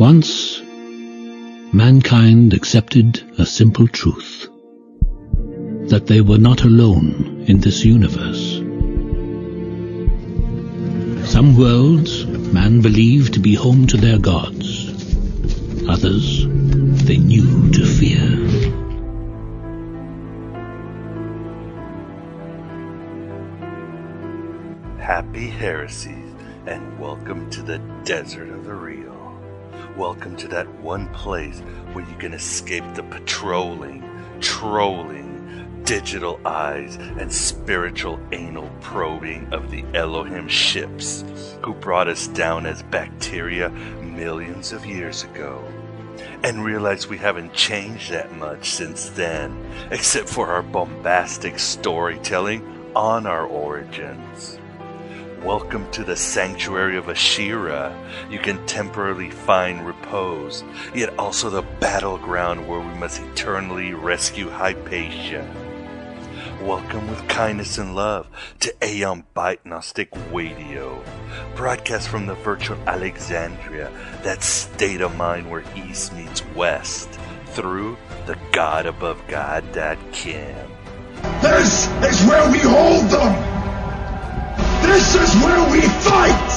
Once, mankind accepted a simple truth, that they were not alone in this universe. Some worlds man believed to be home to their gods, others they knew to fear. Happy heresies, and welcome to the desert of the real. Welcome to that one place where you can escape the patrolling, trolling, digital eyes, and spiritual anal probing of the Elohim ships who brought us down as bacteria millions of years ago, and realize we haven't changed that much since then, except for our bombastic storytelling on our origins. Welcome to the sanctuary of Ashira. You can temporarily find repose, yet also the battleground where we must eternally rescue Hypatia. Welcome with kindness and love to Aeon Byte Gnostic Radio, broadcast from the virtual Alexandria, that state of mind where East meets West, through the GodAboveGod.com. This is where we hold them! This is where we fight!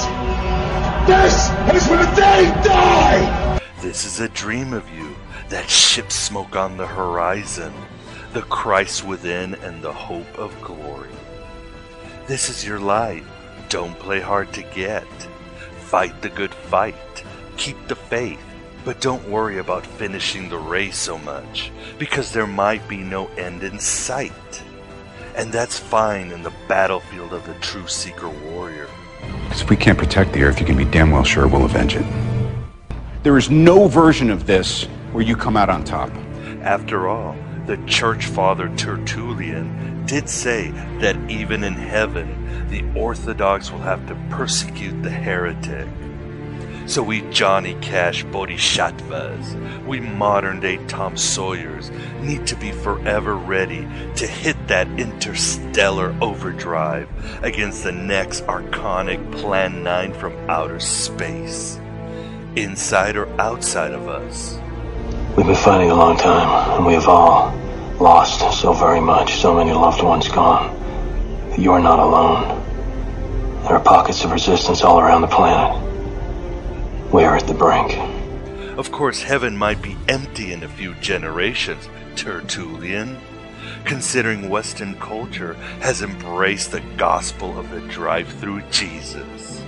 This is where they die! This is a dream of you, that ship smoke on the horizon, the Christ within and the hope of glory. This is your light. Don't play hard to get. Fight the good fight. Keep the faith. But don't worry about finishing the race so much, because there might be no end in sight. And that's fine in the battlefield of the true seeker warrior. Because if we can't protect the Earth, you can be damn well sure we'll avenge it. There is no version of this where you come out on top. After all, the church father Tertullian did say that even in heaven, the Orthodox will have to persecute the heretic. So we Johnny Cash Bodhisattvas, we modern-day Tom Sawyers, need to be forever ready to hit that interstellar overdrive against the next archonic Plan 9 from outer space. Inside or outside of us. We've been fighting a long time, and we have all lost so very much, so many loved ones gone. You are not alone. There are pockets of resistance all around the planet. We are at the brink. Of course, heaven might be empty in a few generations, Tertullian, considering Western culture has embraced the gospel of the drive-through Jesus.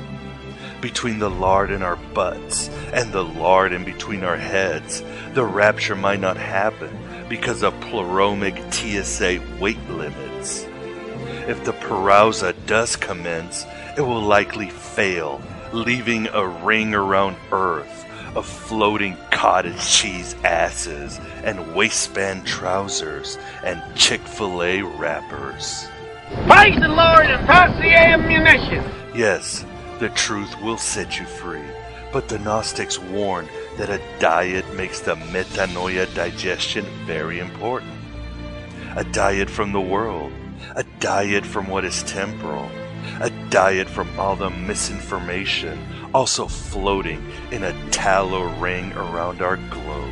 Between the lard in our butts and the lard in between our heads, the rapture might not happen because of pleuromic TSA weight limits. If the parousa does commence, it will likely fail, leaving a ring around Earth of floating cottage cheese asses and waistband trousers and Chick-fil-A wrappers. Praise the Lord and pass the ammunition! Yes, the truth will set you free, but the Gnostics warn that a diet makes the metanoia digestion very important. A diet from the world, a diet from what is temporal, a diet from all the misinformation also floating in a tallow ring around our globe.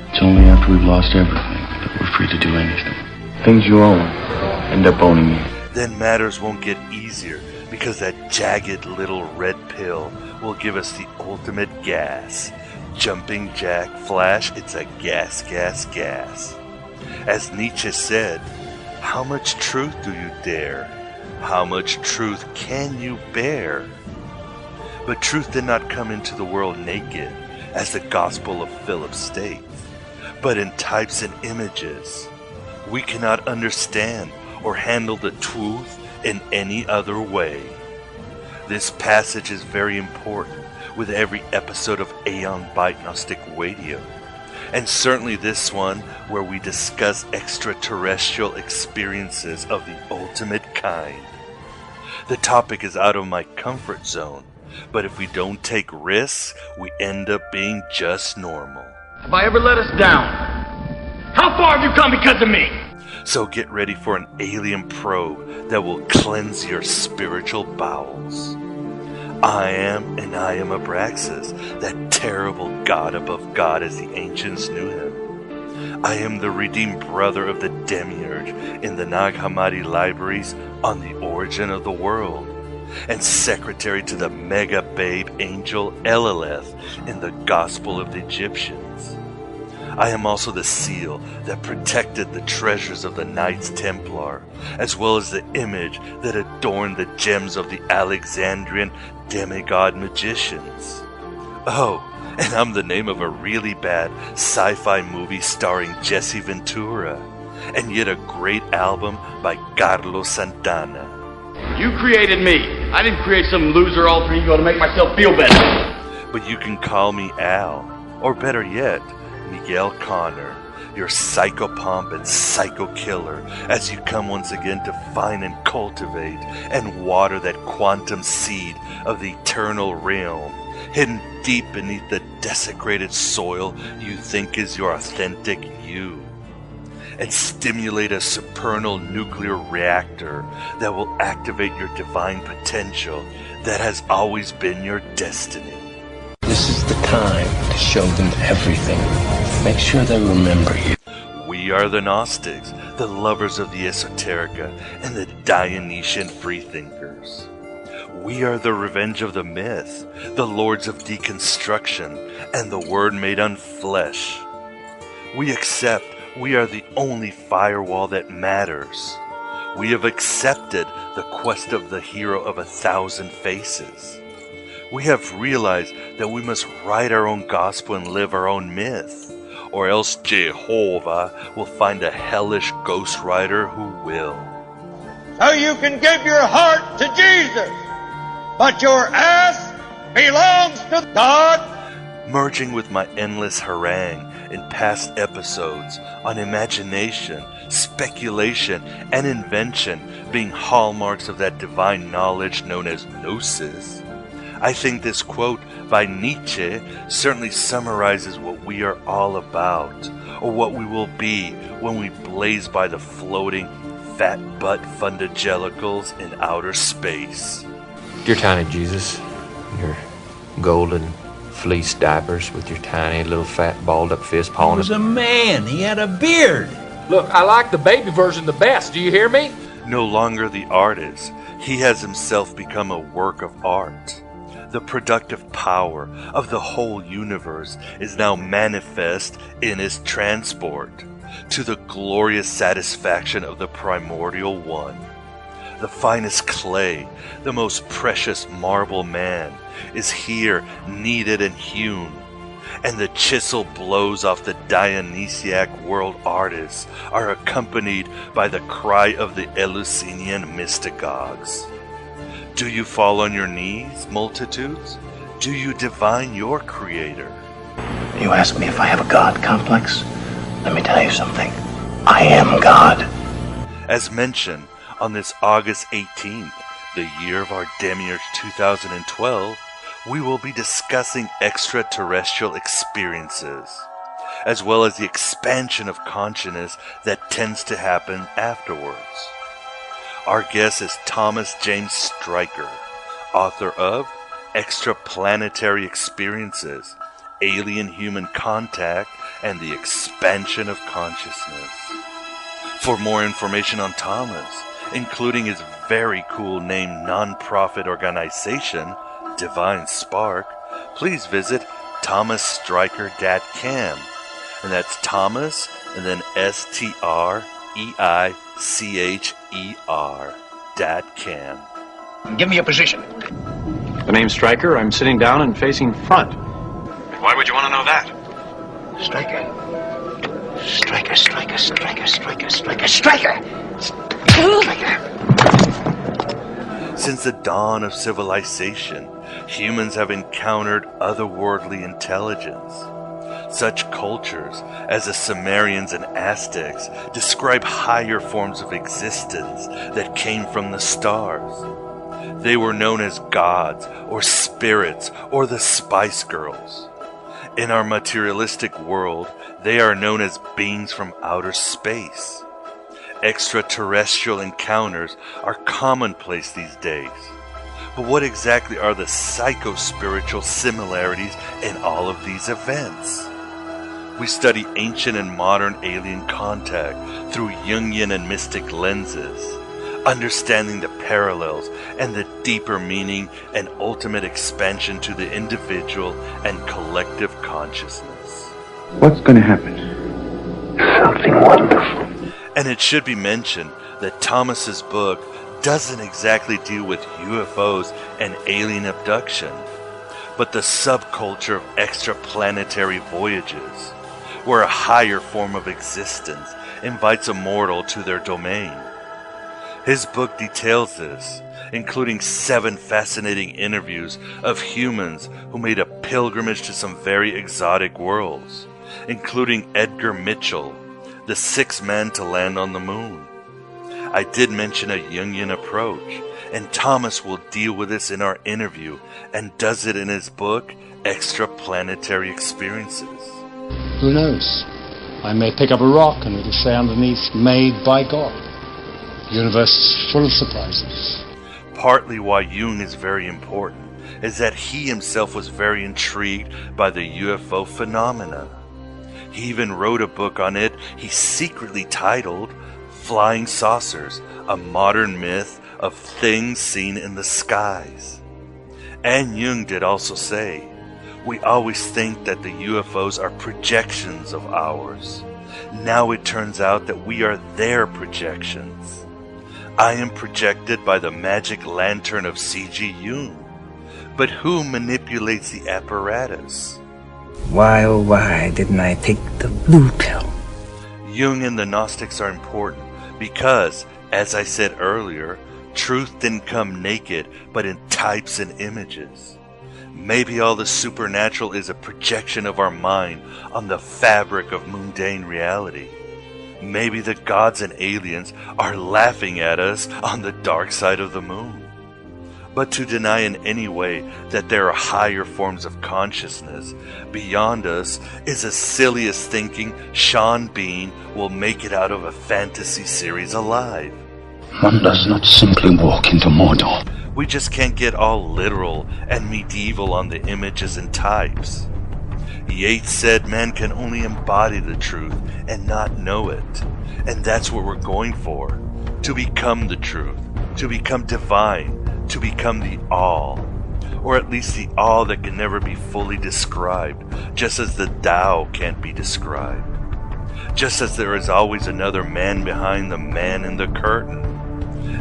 It's only after we've lost everything that we're free to do anything. Things you own end up owning you. Then matters won't get easier, because that jagged little red pill will give us the ultimate gas. Jumping jack flash, it's a gas, gas, gas. As Nietzsche said, how much truth do you dare? How much truth can you bear? But truth did not come into the world naked, as the Gospel of Philip states, but in types and images. We cannot understand or handle the truth in any other way. This passage is very important with every episode of Aeon Byte Gnostic Radio, and certainly this one where we discuss extraterrestrial experiences of the ultimate kind. The topic is out of my comfort zone, but if we don't take risks, we end up being just normal. Have I ever let us down? How far have you come because of me? So get ready for an alien probe that will cleanse your spiritual bowels. I am, and I am Abraxas, that terrible god above God as the ancients knew him. I am the redeemed brother of the Demiurge in the Nag Hammadi libraries on the origin of the world, and secretary to the mega babe angel Elileth in the Gospel of the Egyptians. I am also the seal that protected the treasures of the Knights Templar, as well as the image that adorned the gems of the Alexandrian demigod magicians. Oh, and I'm the name of a really bad sci-fi movie starring Jesse Ventura, and yet a great album by Carlos Santana. You created me. I didn't create some loser alter ego to make myself feel better. But you can call me Al, or better yet, Miguel Connor, your psychopomp and psycho-killer, as you come once again to find and cultivate and water that quantum seed of the eternal realm, hidden deep beneath the desecrated soil you think is your authentic you, and stimulate a supernal nuclear reactor that will activate your divine potential that has always been your destiny. This is the time to show them everything. Make sure they remember you. We are the Gnostics, the lovers of the esoterica, and the Dionysian freethinkers. We are the revenge of the myth, the lords of deconstruction, and the word made unflesh. We accept we are the only firewall that matters. We have accepted the quest of the hero of 1,000 faces. We have realized that we must write our own gospel and live our own myth, or else Jehovah will find a hellish ghostwriter who will. So you can give your heart to Jesus, but your ass belongs to God. Merging with my endless harangue in past episodes on imagination, speculation, and invention being hallmarks of that divine knowledge known as Gnosis, I think this quote by Nietzsche certainly summarizes what we are all about, or what we will be when we blaze by the floating, fat-butt fundagelicals in outer space. Your tiny Jesus, your golden fleece diapers with your tiny little fat balled-up fist pawing. He was a man. He had a beard. Look, I like the baby version the best. Do you hear me? No longer the artist, he has himself become a work of art. The productive power of the whole universe is now manifest in his transport, to the glorious satisfaction of the primordial one. The finest clay, the most precious marble man, is here kneaded and hewn, and the chisel blows off the Dionysiac world artists are accompanied by the cry of the Eleusinian mystagogues. Do you fall on your knees, multitudes? Do you divine your creator? You ask me if I have a God complex? Let me tell you something. I am God. As mentioned, on this August 18th, the year of our Demiurge 2012, we will be discussing extraterrestrial experiences, as well as the expansion of consciousness that tends to happen afterwards. Our guest is Thomas James Streicher, author of Extra-Planetary Experiences, Alien-Human Contact, and the Expansion of Consciousness. For more information on Thomas, including his very cool name non-profit organization, Divine Spark, please visit thomasstreicher.com. And that's Thomas, and then STREICHER.com. Give me a position. The name's Streicher. I'm sitting down and facing front. Why would you want to know that? Streicher. Streicher, Streicher, Streicher, Streicher, Streicher, Streicher! Streicher! Since the dawn of civilization, humans have encountered otherworldly intelligence. Such cultures as the Sumerians and Aztecs describe higher forms of existence that came from the stars. They were known as gods or spirits or the Spice Girls. In our materialistic world, they are known as beings from outer space. Extraterrestrial encounters are commonplace these days. But what exactly are the psychospiritual similarities in all of these events? We study ancient and modern alien contact through Jungian and mystic lenses, understanding the parallels and the deeper meaning and ultimate expansion to the individual and collective consciousness. What's going to happen? Something wonderful. And it should be mentioned that Thomas's book doesn't exactly deal with UFOs and alien abduction, but the subculture of extra-planetary voyages, where a higher form of existence invites a mortal to their domain. His book details this, including 7 fascinating interviews of humans who made a pilgrimage to some very exotic worlds, including Edgar Mitchell, the 6th man to land on the moon. I did mention a Jungian approach, and Thomas will deal with this in our interview and does it in his book, Extra-Planetary Experiences. Who knows? I may pick up a rock and it'll say underneath, made by God. The universe is full of surprises. Partly why Jung is very important is that he himself was very intrigued by the UFO phenomena. He even wrote a book on it he secretly titled Flying Saucers, a Modern Myth of Things Seen in the Skies. And Jung did also say, we always think that the UFOs are projections of ours. Now it turns out that we are their projections. I am projected by the magic lantern of C.G. Jung. But who manipulates the apparatus? Why, oh why didn't I take the blue pill? Jung and the Gnostics are important because, as I said earlier, truth didn't come naked but in types and images. Maybe all the supernatural is a projection of our mind on the fabric of mundane reality. Maybe the gods and aliens are laughing at us on the dark side of the moon. But to deny in any way that there are higher forms of consciousness beyond us is as silly as thinking Sean Bean will make it out of a fantasy series alive. One does not simply walk into Mordor. We just can't get all literal and medieval on the images and types. Yeats said man can only embody the truth and not know it. And that's what we're going for. To become the truth. To become divine. To become the all. Or at least the all that can never be fully described. Just as the Tao can't be described. Just as there is always another man behind the man in the curtain.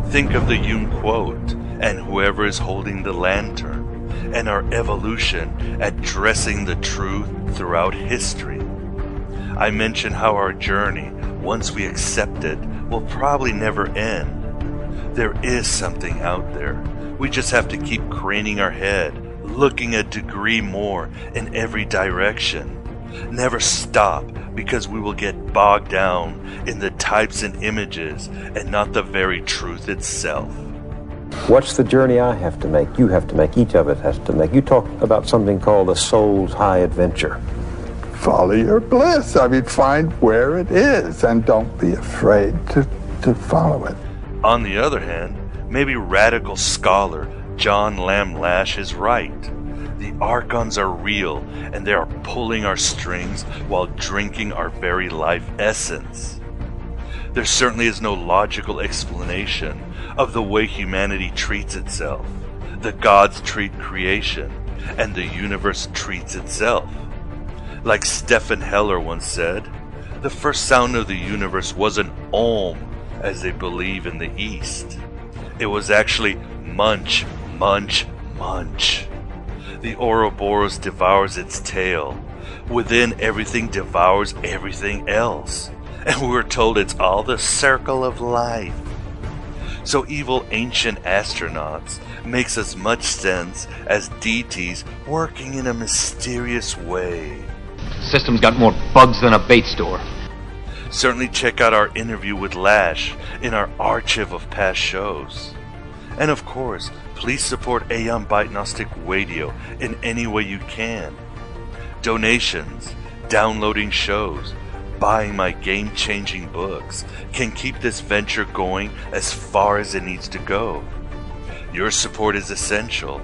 Think of the Jung quote, and whoever is holding the lantern, and our evolution at dressing the truth throughout history. I mentioned how our journey, once we accept it, will probably never end. There is something out there. We just have to keep craning our head, looking a degree more in every direction. Never stop, because we will get bogged down in the types and images and not the very truth itself. What's the journey I have to make? You have to make. Each of us has to make. You talk about something called the soul's high adventure. Follow your bliss. I mean, find where it is and don't be afraid to follow it. On the other hand, maybe radical scholar John Lamb Lash is right. The archons are real, and they are pulling our strings while drinking our very life essence. There certainly is no logical explanation of the way humanity treats itself. The gods treat creation, and the universe treats itself. Like Stephen Heller once said, the first sound of the universe wasn't Om, as they believe in the East. It was actually munch, munch, munch. The Ouroboros devours its tail. Within, everything devours everything else. And we're told it's all the circle of life. So evil ancient astronauts makes as much sense as deities working in a mysterious way. System's got more bugs than a bait store. Certainly check out our interview with Lash in our archive of past shows. And of course, please support Aeon Byte Gnostic Radio in any way you can. Donations, downloading shows, buying my game-changing books can keep this venture going as far as it needs to go. Your support is essential.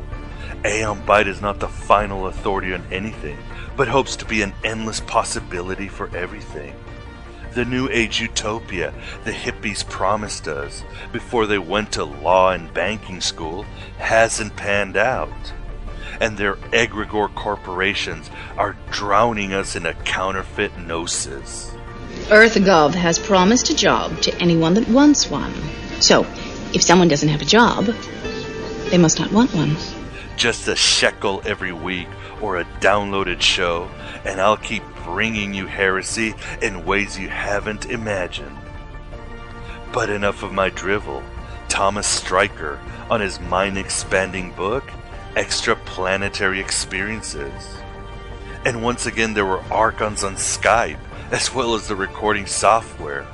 Aeon Byte is not the final authority on anything, but hopes to be an endless possibility for everything. The New Age utopia the hippies promised us before they went to law and banking school hasn't panned out. And their egregore corporations are drowning us in a counterfeit gnosis. EarthGov has promised a job to anyone that wants one. So, if someone doesn't have a job, they must not want one. Just a shekel every week or a downloaded show, and I'll keep bringing you heresy in ways you haven't imagined. But enough of my drivel. Thomas Streicher, on his mind-expanding book, Extra-Planetary Experiences. And once again there were Archons on Skype, as well as the recording software.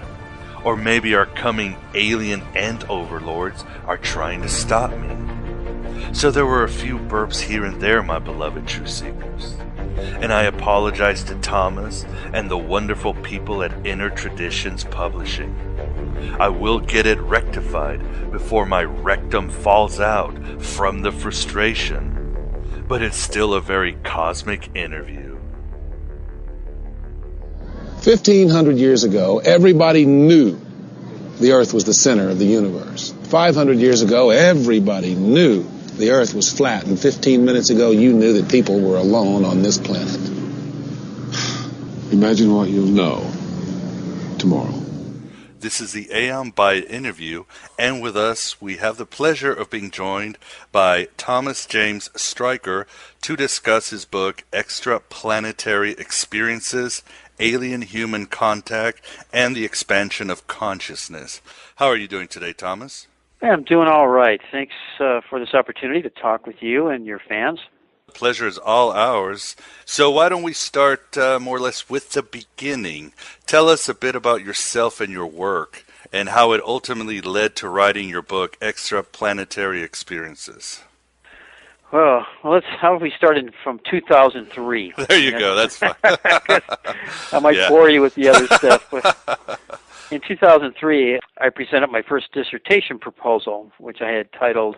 Or maybe our coming alien ant overlords are trying to stop me. So there were a few burps here and there, my beloved truth seekers. And I apologize to Thomas and the wonderful people at Inner Traditions Publishing. I will get it rectified before my rectum falls out from the frustration. But it's still a very cosmic interview. 1,500 years ago, everybody knew the Earth was the center of the universe. 500 years ago, everybody knew the Earth was flat. And 15 minutes ago, you knew that people were alone on this planet. Imagine what you'll know tomorrow. This is the Aeon Byte interview, and with us we have the pleasure of being joined by Thomas James Streicher to discuss his book Extra-Planetary Experiences, Alien-Human Contact, and the Expansion of Consciousness. How are you doing today, Thomas? I'm doing all right. Thanks for this opportunity to talk with you and your fans. The pleasure is all ours. So why don't we start more or less with the beginning? Tell us a bit about yourself and your work, and how it ultimately led to writing your book, Extra-Planetary Experiences. Well, how about we started from 2003? There you go. That's fine. I might bore you with the other stuff. But in 2003, I presented my first dissertation proposal, which I had titled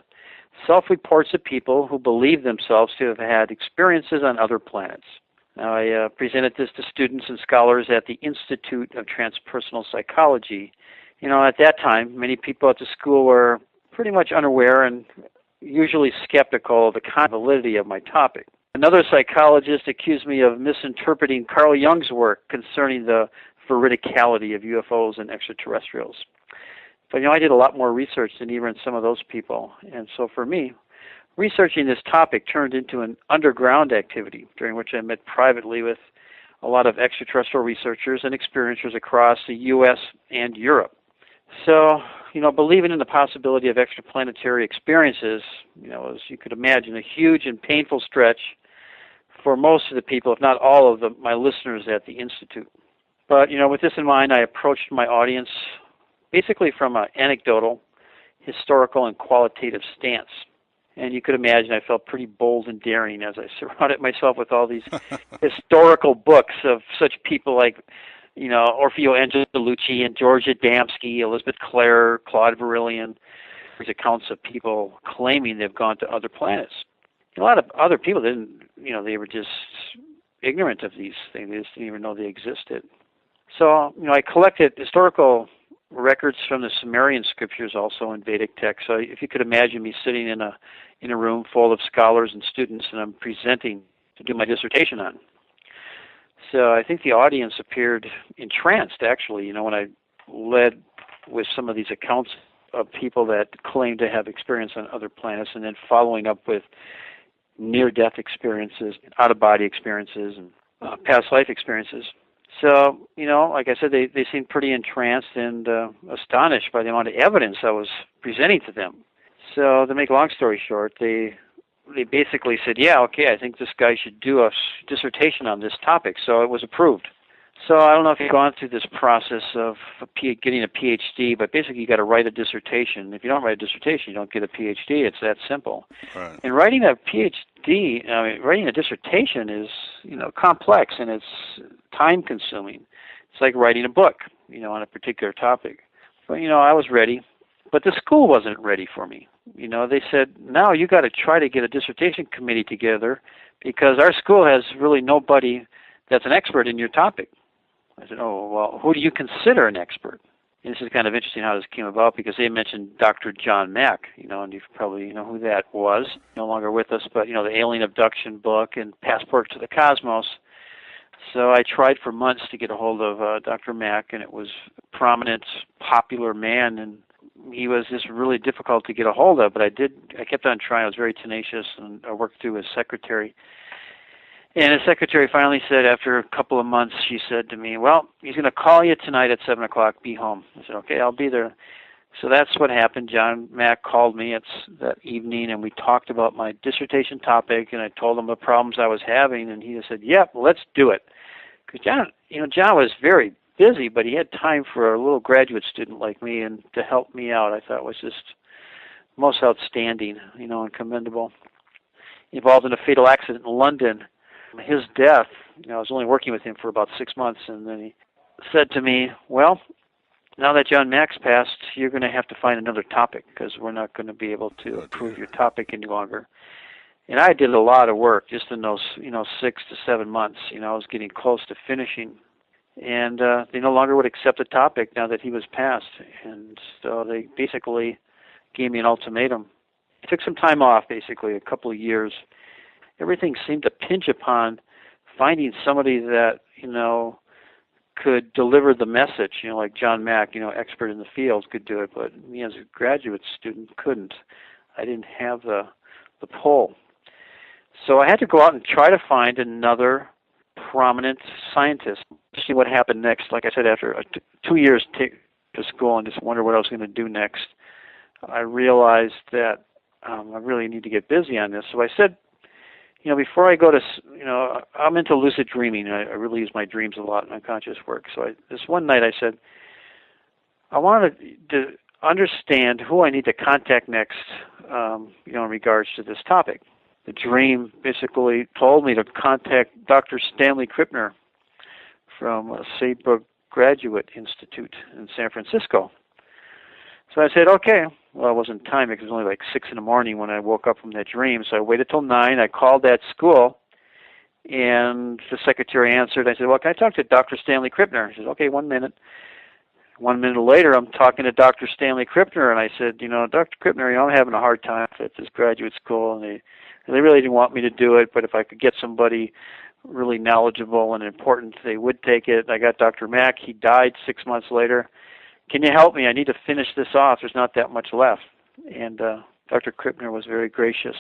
Self-Reports of People Who Believe Themselves to Have Had Experiences on Other Planets. Now, I presented this to students and scholars at the Institute of Transpersonal Psychology. You know, at that time, many people at the school were pretty much unaware and usually skeptical of the validity of my topic. Another psychologist accused me of misinterpreting Carl Jung's work concerning the veridicality of UFOs and extraterrestrials. But, I did a lot more research than even some of those people. And so for me, researching this topic turned into an underground activity during which I met privately with a lot of extraterrestrial researchers and experiencers across the U.S. and Europe. So, believing in the possibility of extraplanetary experiences, as you could imagine, a huge and painful stretch for most of the people, if not all of my listeners at the Institute. But, with this in mind, I approached my audience basically from an anecdotal, historical, and qualitative stance. And you could imagine I felt pretty bold and daring as I surrounded myself with all these historical books of such people like, Orfeo Angelucci and George Adamski, Elizabeth Clare, Claude Verilion. There's accounts of people claiming they've gone to other planets. A lot of other people didn't, they were just ignorant of these things. They just didn't even know they existed. So, I collected historical records from the Sumerian scriptures, also in Vedic texts. So if you could imagine me sitting in a room full of scholars and students, and I'm presenting to do my dissertation on. So I think the audience appeared entranced, actually, when I led with some of these accounts of people that claim to have experience on other planets, and then following up with near-death experiences, out-of-body experiences, and past life experiences. So, like I said, they seemed pretty entranced and astonished by the amount of evidence I was presenting to them. So, to make a long story short, they basically said, yeah, okay, I think this guy should do a dissertation on this topic. So it was approved. So I don't know if you've gone through this process of getting a PhD, but basically you got to write a dissertation. If you don't write a dissertation, you don't get a PhD. It's that simple. Right. And writing a PhD, writing a dissertation is, complex, and it's time-consuming. It's like writing a book, on a particular topic. But, I was ready. But the school wasn't ready for me. They said, now you got to try to get a dissertation committee together because our school has really nobody that's an expert in your topic. I said, oh, well, who do you consider an expert? And this is kind of interesting how this came about because they mentioned Dr. John Mack, and you probably know who that was, no longer with us, but, the Alien Abduction book and Passport to the Cosmos. So I tried for months to get a hold of Dr. Mack, and it was a prominent, popular man, and he was just really difficult to get a hold of, but I kept on trying. I was very tenacious, and I worked through his secretary. And his secretary finally said, after a couple of months, she said to me, well, he's going to call you tonight at 7 o'clock. Be home. I said, okay, I'll be there. So that's what happened. John Mack called me that evening, and we talked about my dissertation topic, and I told him the problems I was having, and he just said, yep, let's do it. Because John was very busy, but he had time for a little graduate student like me, and to help me out, I thought was just most outstanding, and commendable. Involved in a fatal accident in London. His death, I was only working with him for about 6 months, and then he said to me, well, now that John Mack's passed, you're going to have to find another topic because we're not going to be able to approve your topic any longer. And I did a lot of work just in those, 6 to 7 months. I was getting close to finishing. And they no longer would accept the topic now that he was passed. And so they basically gave me an ultimatum. I took some time off, basically, a couple of years. Everything seemed to pinch upon finding somebody that, could deliver the message, like John Mack, expert in the field, could do it, but me as a graduate student couldn't. I didn't have the pull. So I had to go out and try to find another prominent scientist. See what happened next. Like I said, after 2 years to school and just wonder what I was going to do next, I realized that I really need to get busy on this. So I said, before I go to, I'm into lucid dreaming. I really use my dreams a lot in unconscious work. So this one night I said, I wanted to understand who I need to contact next, in regards to this topic. The dream basically told me to contact Dr. Stanley Krippner from Saybrook Graduate Institute in San Francisco. So I said, okay. Well, it wasn't time because it was only like 6 in the morning when I woke up from that dream. So I waited till 9. I called that school, and the secretary answered. I said, well, can I talk to Dr. Stanley Krippner? He said, okay, 1 minute. 1 minute later, I'm talking to Dr. Stanley Krippner, and I said, Dr. Krippner, I'm having a hard time at this graduate school, and they really didn't want me to do it, but if I could get somebody really knowledgeable and important, they would take it. I got Dr. Mack. He died 6 months later. Can you help me? I need to finish this off. There's not that much left. And Dr. Krippner was very gracious,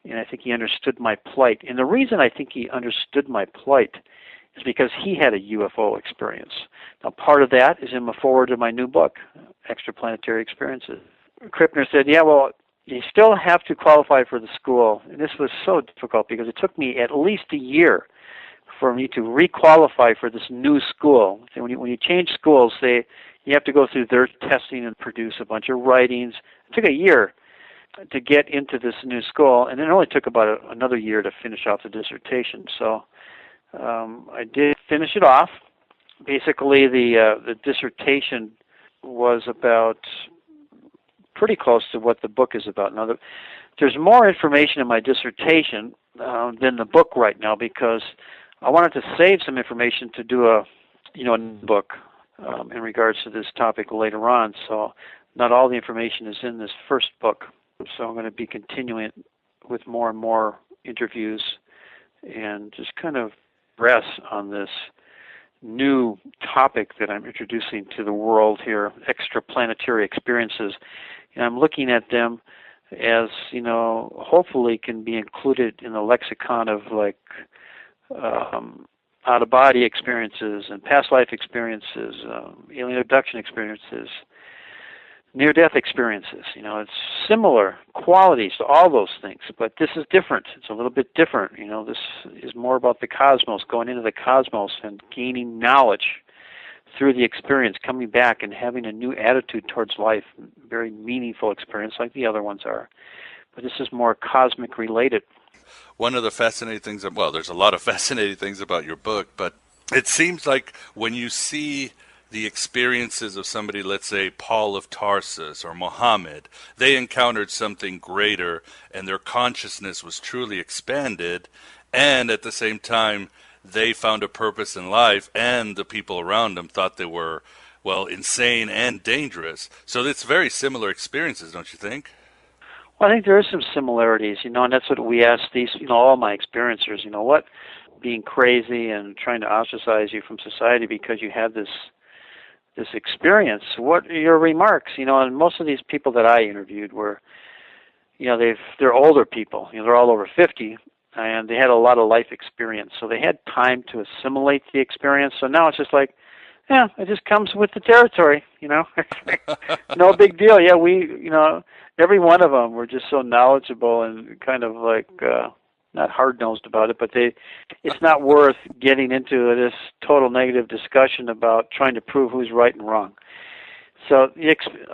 and I think he understood my plight. And the reason I think he understood my plight is because he had a UFO experience. Now, part of that is in the foreword of my new book, Extra-Planetary Experiences. Krippner said, yeah, well, you still have to qualify for the school. And this was so difficult because it took me at least a year for me to re-qualify for this new school. So when you change schools, you have to go through their testing and produce a bunch of writings. It took a year to get into this new school, and it only took about another year to finish off the dissertation. So I did finish it off. Basically, the dissertation was about pretty close to what the book is about. Now, there's more information in my dissertation than the book right now because I wanted to save some information to do a book in regards to this topic later on. So not all the information is in this first book. So I'm going to be continuing with more and more interviews and just kind of press on this new topic that I'm introducing to the world here, extra-planetary experiences. And I'm looking at them as, hopefully can be included in the lexicon of out-of-body experiences and past life experiences, alien abduction experiences, near-death experiences. It's similar qualities to all those things, but this is different. It's a little bit different. This is more about the cosmos, going into the cosmos and gaining knowledge through the experience, coming back and having a new attitude towards life, very meaningful experience like the other ones are. But this is more cosmic related. One of the fascinating things, there's a lot of fascinating things about your book, but it seems like when you see the experiences of somebody, let's say Paul of Tarsus or Muhammad, they encountered something greater and their consciousness was truly expanded, and at the same time they found a purpose in life, and the people around them thought they were, well, insane and dangerous. So it's very similar experiences, don't you think? Well, I think there is some similarities, and that's what we ask these, all my experiencers, what being crazy and trying to ostracize you from society because you had this experience, what are your remarks? And most of these people that I interviewed were, they're older people, they're all over 50, and they had a lot of life experience, so they had time to assimilate the experience. So now it's just like, yeah, it just comes with the territory, no big deal. Yeah, we, every one of them were just so knowledgeable and kind of like, not hard-nosed about it, but it's not worth getting into this total negative discussion about trying to prove who's right and wrong. So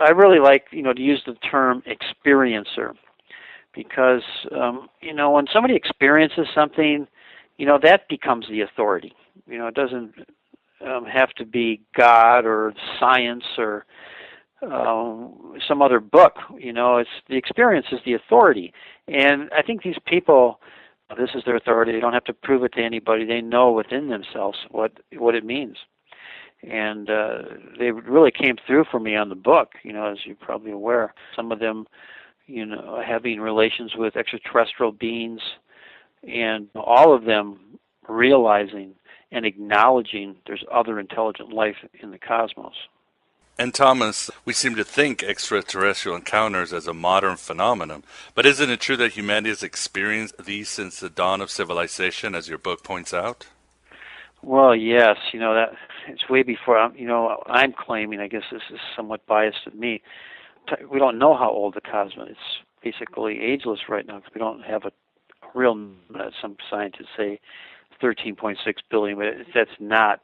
I really like, to use the term experiencer, because, when somebody experiences something, that becomes the authority. It doesn't have to be God or science or some other book. It's the experience is the authority. And I think these people, this is their authority. They don't have to prove it to anybody. They know within themselves what it means. And they really came through for me on the book, as you're probably aware. Some of them, having relations with extraterrestrial beings, and all of them realizing and acknowledging there's other intelligent life in the cosmos. And Thomas, we seem to think extraterrestrial encounters as a modern phenomenon, but isn't it true that humanity has experienced these since the dawn of civilization, as your book points out? Well, yes, that it's way before. I'm claiming, I guess this is somewhat biased of me. We don't know how old the cosmos is. It's basically ageless right now because we don't have a real. Some scientists say 13.6 billion, but that's not.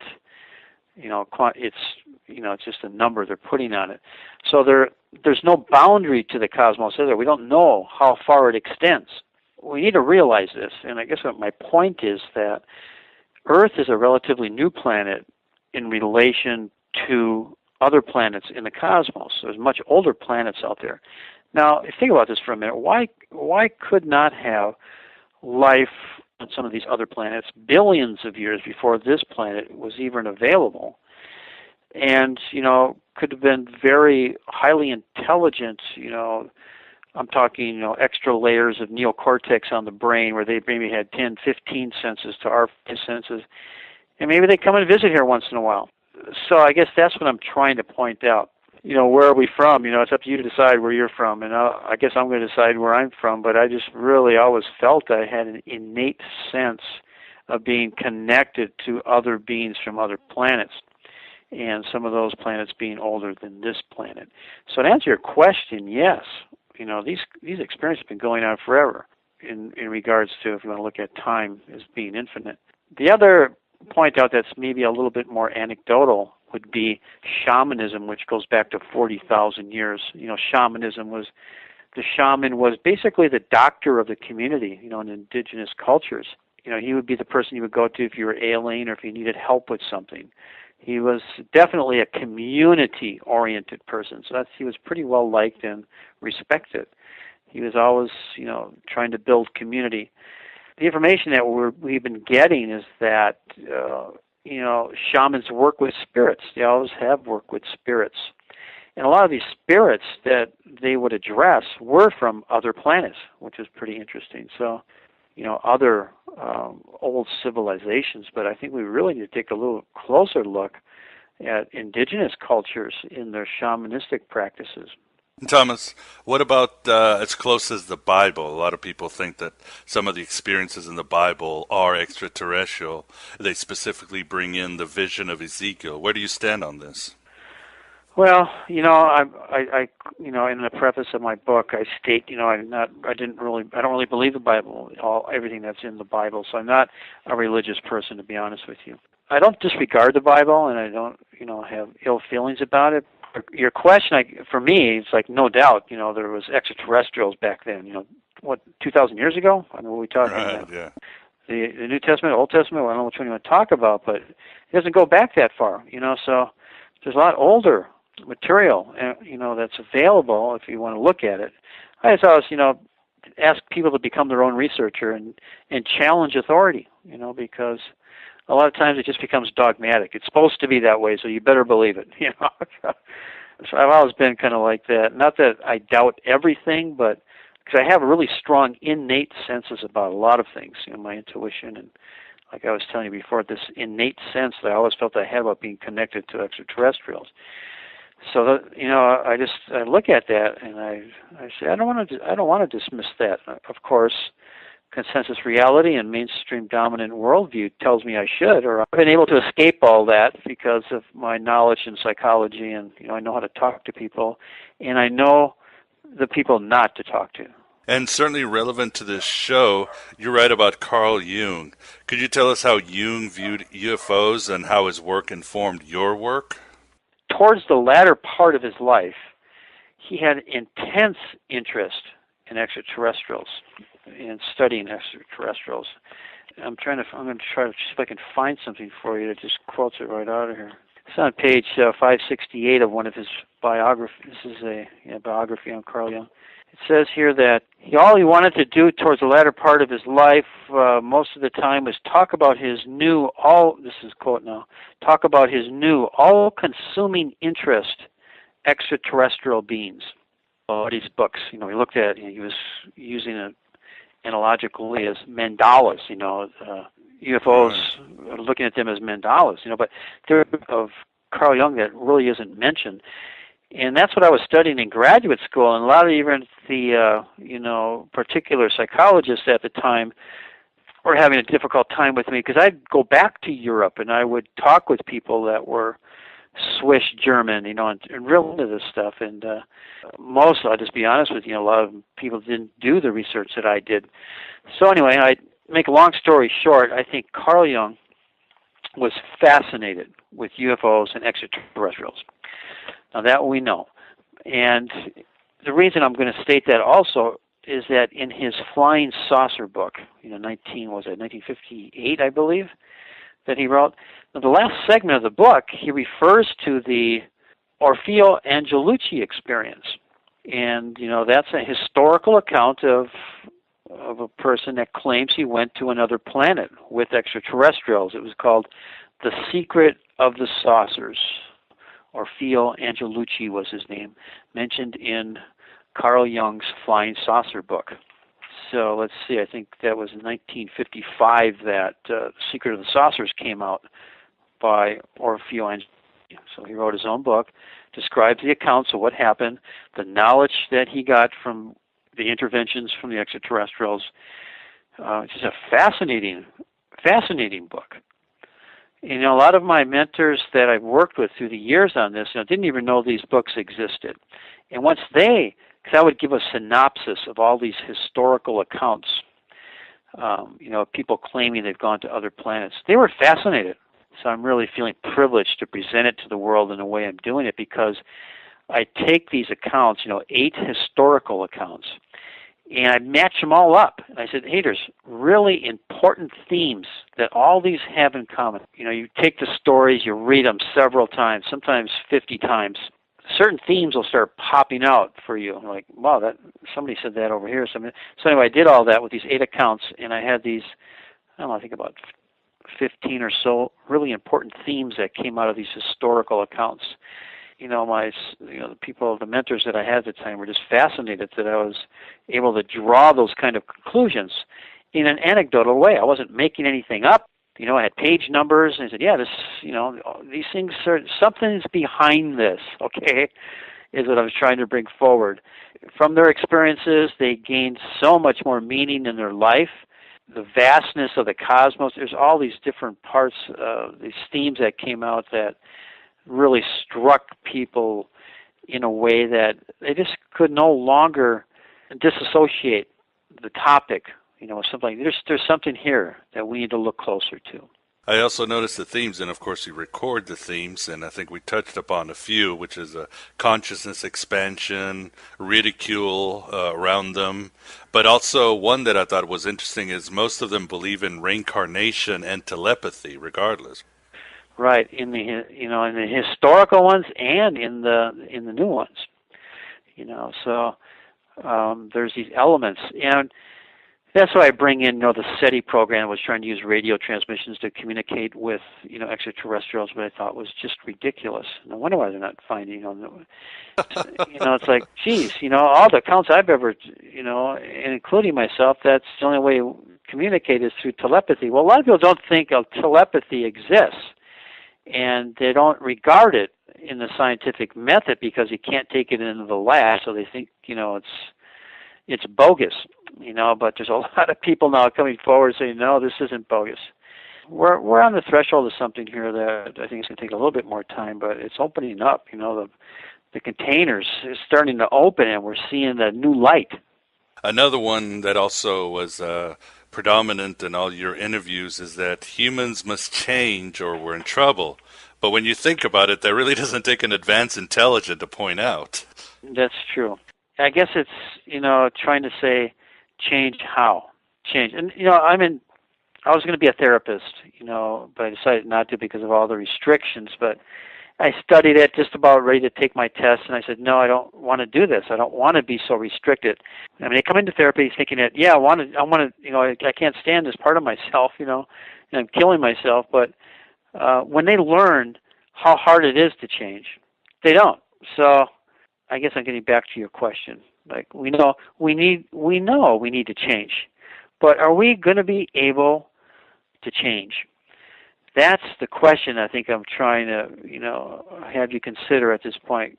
It's just a number they're putting on it. So there's no boundary to the cosmos, is there? We don't know how far it extends. We need to realize this, and I guess what my point is that Earth is a relatively new planet in relation to other planets in the cosmos. There's much older planets out there. Now, if you think about this for a minute, why could not have life on some of these other planets billions of years before this planet was even available? And, could have been very highly intelligent, I'm talking, extra layers of neocortex on the brain where they maybe had 10, 15 senses to our senses. And maybe they come and visit here once in a while. So I guess that's what I'm trying to point out. Where are we from? It's up to you to decide where you're from. And I guess I'm going to decide where I'm from. But I just really always felt I had an innate sense of being connected to other beings from other planets. And some of those planets being older than this planet. So to answer your question, yes. These experiences have been going on forever in regards to, if you want to look at time as being infinite. The other point out that's maybe a little bit more anecdotal would be shamanism, which goes back to 40,000 years. The shaman was basically the doctor of the community, in indigenous cultures. He would be the person you would go to if you were ailing or if you needed help with something. He was definitely a community-oriented person, so he was pretty well liked and respected. He was always, trying to build community. The information that we've been getting is that, shamans work with spirits. They always have worked with spirits. And a lot of these spirits that they would address were from other planets, which is pretty interesting. So, other old civilizations, but I think we really need to take a little closer look at indigenous cultures in their shamanistic practices. Thomas, what about as close as the Bible? A lot of people think that some of the experiences in the Bible are extraterrestrial. They specifically bring in the vision of Ezekiel. Where do you stand on this? Well, I in the preface of my book, I state, I don't really believe the Bible, everything that's in the Bible. So I'm not a religious person, to be honest with you. I don't disregard the Bible, and I don't, have ill feelings about it. Your question, for me, it's like no doubt, there was extraterrestrials back then. 2,000 years ago? I don't know what we're talking about. Yeah. The New Testament, Old Testament, I don't know which one you want to talk about, but it doesn't go back that far, So there's a lot older material, that's available if you want to look at it. I just always, ask people to become their own researcher and challenge authority, because a lot of times it just becomes dogmatic. It's supposed to be that way, so you better believe it, So I've always been kind of like that. Not that I doubt everything, but because I have really strong innate senses about a lot of ththings, my intuition, and like I was telling you before, this innate sense that I always felt I had about being connected to extraterrestrials. So that, I look at that and I say I don't want to dismiss that. Of course, consensus reality and mainstream dominant worldview tells me I should, or I've been able to escape all that because of my knowledge in psychology, and I know how to talk to people, and I know the people not to talk to. And certainly relevant to this show, you write about Carl Jung. Could you tell us how Jung viewed UFOs and how his work informed your work? Towards the latter part of his life, he had intense interest in extraterrestrials, in studying extraterrestrials. I'm going to try to see if I can find something for you that just quotes it right out of here. It's on page 568 of one of his biographies. This is a biography on Carl Jung. It says here that all he wanted to do towards the latter part of his life, most of the time, was talk about his new, this is quote now, talk about his new, all-consuming interest, extraterrestrial beings. All these books, he looked at, he was using it analogically as mandalas, UFOs, looking at them as mandalas, but there of Carl Jung that really isn't mentioned. And that's what I was studying in graduate school, and a lot of even the, particular psychologists at the time were having a difficult time with me, because I'd go back to Europe and I would talk with people that were Swiss German, and real into this stuff. And most, I'll just be honest with you, a lot of people didn't do the research that I did. So anyway, I make a long story short, I think Carl Jung was fascinated with UFOs and extraterrestrials. Now that we know. And the reason I'm going to state that also is that in his Flying Saucer book, 1958, I believe, that he wrote, now the last segment of the book, he refers to the Orfeo Angelucci experience. And, that's a historical account of a person that claims he went to another planet with extraterrestrials. It was called The Secret of the Saucers. Orfeo Angelucci was his name, mentioned in Carl Jung's Flying Saucer book. So let's see, I think that was in 1955 that Secret of the Saucers came out by Orfeo Angelucci. So he wrote his own book, describes the accounts of what happened, the knowledge that he got from the interventions from the extraterrestrials. It's just a fascinating book. A lot of my mentors that I've worked with through the years on this, didn't even know these books existed. And once because I would give a synopsis of all these historical accounts, people claiming they've gone to other planets. They were fascinated. So I'm really feeling privileged to present it to the world in the way I'm doing it, because I take these accounts, 8 historical accounts, and I match them all up. And I said, hey, there's really important themes that all these have in common. You take the stories, you read them several times, sometimes 50 times. Certain themes will start popping out for you. Like, wow, somebody said that over here. So anyway, I did all that with these 8 accounts, and I had these, I think about 15 or so really important themes that came out of these historical accounts. The mentors that I had at the time were just fascinated that I was able to draw those kind of conclusions in an anecdotal way. I wasn't making anything up. I had page numbers, and I said, yeah, these things something's behind this, okay, is what I was trying to bring forward. From their experiences, they gained so much more meaning in their life. The vastness of the cosmos, there's all these different parts, these themes that came out that really struck people in a way that they just could no longer disassociate the topic, something. There's something here that we need to look closer to. I also noticed the themes, and of course you record the themes, and I think we touched upon a few, which is a consciousness expansion, ridicule around them, but also one that I thought was interesting is most of them believe in reincarnation and telepathy regardless. Right, in the in the historical ones and in the new ones. So there's these elements, and that's why I bring in the SETI program was trying to use radio transmissions to communicate with extraterrestrials, but I thought was just ridiculous. No wonder why they're not finding it's like, geez, all the accounts I've ever and including myself, that's the only way to communicate is through telepathy. Well, a lot of people don't think telepathy exists, and they don't regard it in the scientific method because you can't take it into the lab, so they think it's bogus. But there's a lot of people now coming forward saying, no, this isn't bogus. We're on the threshold of something here that I think is going to take a little bit more time, but it's opening up. The containers is starting to open, and we're seeing the new light. Another one that also was predominant in all your interviews is that humans must change or we're in trouble. But when you think about it, that really doesn't take an advanced intelligence to point out. That's true. I guess it's, trying to say, change how? Change. And, I was going to be a therapist, but I decided not to because of all the restrictions. But I studied it, just about ready to take my test, and I said, no, I don't want to do this. I don't want to be so restricted. I come into therapy thinking that, I want to, I can't stand this part of myself, and I'm killing myself. But when they learn how hard it is to change, they don't. So I guess I'm getting back to your question. Like, we know we need to change, but are we going to be able to change? That's the question I think I'm trying to, have you consider at this point.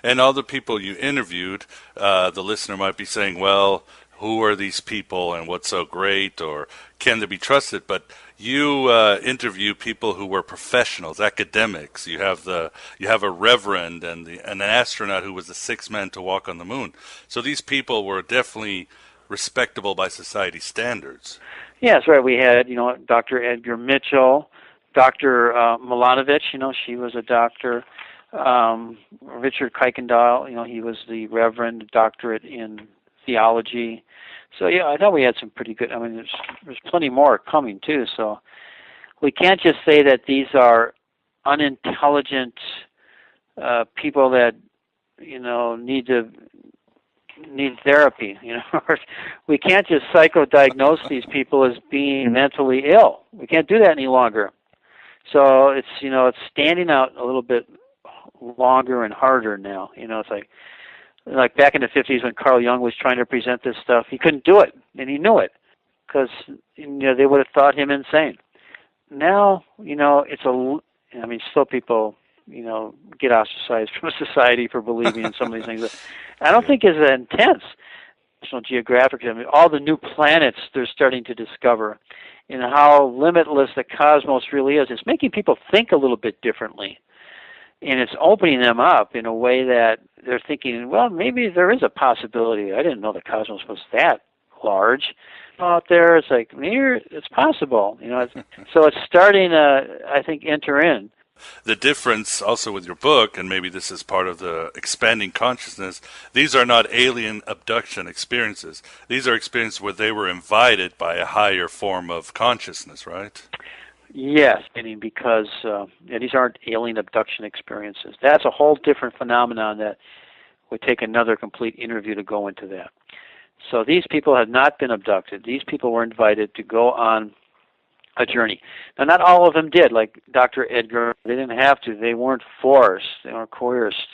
And all the people you interviewed, the listener might be saying, well, who are these people and what's so great, or can they be trusted? But you interview people who were professionals, academics. You have a reverend and an astronaut who was the sixth man to walk on the moon. So these people were definitely respectable by society standards. Yeah, that's right. We had, Dr. Edgar Mitchell, Dr. Milanovic, she was a doctor. Richard Kuykendall, he was the reverend doctorate in theology. So, I thought we had some pretty good, there's plenty more coming, too. So we can't just say that these are unintelligent people that, need therapy, We can't just psychodiagnose these people as being mentally ill. We can't do that any longer. So it's, it's standing out a little bit longer and harder now. It's like back in the 50s when Carl Jung was trying to present this stuff, he couldn't do it, and he knew it, because they would have thought him insane. Now, it's still people, get ostracized from society for believing in some of these things. But I don't think it's intense. National Geographic, all the new planets they're starting to discover, and how limitless the cosmos really is. It's making people think a little bit differently. And it's opening them up in a way that they're thinking, well, maybe there is a possibility. I didn't know the cosmos was that large. Out there, it's like, maybe it's possible. So it's starting to, I think, enter in. The difference also with your book, and maybe this is part of the expanding consciousness, these are not alien abduction experiences. These are experiences where they were invited by a higher form of consciousness, right? Yes, meaning because these aren't alien abduction experiences. That's a whole different phenomenon that would take another complete interview to go into that. So these people have not been abducted. These people were invited to go on a journey. Now, not all of them did, like Dr. Edgar. They didn't have to. They weren't forced. They weren't coerced.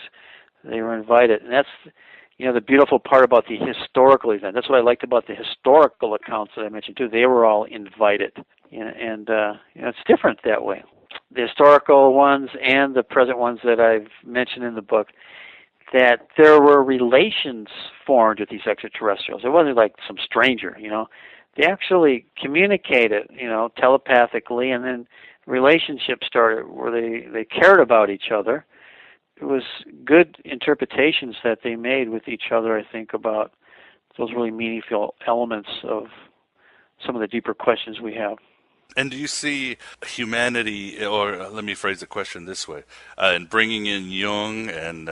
They were invited. And that's, the beautiful part about the historical event. That's what I liked about the historical accounts that I mentioned, too. They were all invited. And it's different that way. The historical ones and the present ones that I've mentioned in the book, that there were relations formed with these extraterrestrials. It wasn't like some stranger, They actually communicated, telepathically, and then relationships started where they cared about each other. It was good interpretations that they made with each other, I think, about those really meaningful elements of some of the deeper questions we have. And do you see humanity, or let me phrase the question this way, in bringing in Jung and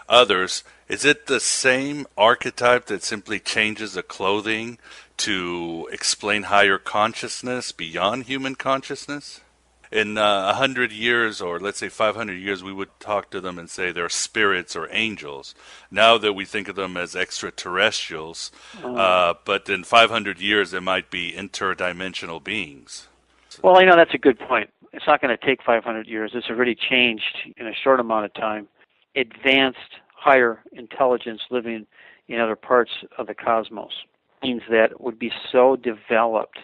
others, is it the same archetype that simply changes the clothing to explain higher consciousness beyond human consciousness? In 100 years, or let's say 500 years, we would talk to them and say they're spirits or angels. Now that we think of them as extraterrestrials, but in 500 years, they might be interdimensional beings. Well, that's a good point. It's not going to take 500 years. It's already changed in a short amount of time. Advanced, higher intelligence living in other parts of the cosmos means that would be so developed,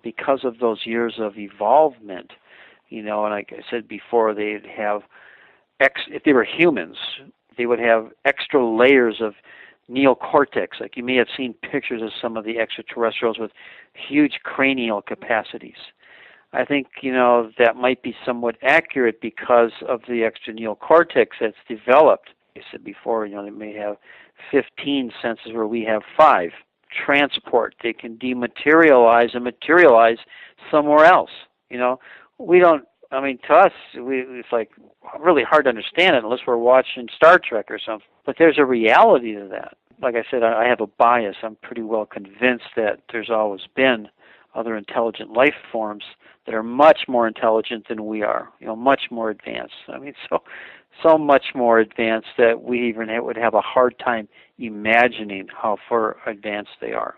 because of those years of evolvement, and like I said before, they'd have, if they were humans, they would have extra layers of neocortex. Like you may have seen pictures of some of the extraterrestrials with huge cranial capacities. I think, that might be somewhat accurate because of the extra neocortex that's developed. I said before, they may have 15 senses where we have 5. Transport, they can dematerialize and materialize somewhere else. We don't, to us, it's like really hard to understand it unless we're watching Star Trek or something. But there's a reality to that. Like I said, I have a bias. I'm pretty well convinced that there's always been other intelligent life forms that are much more intelligent than we are, much more advanced. So much more advanced that we even would have a hard time imagining how far advanced they are.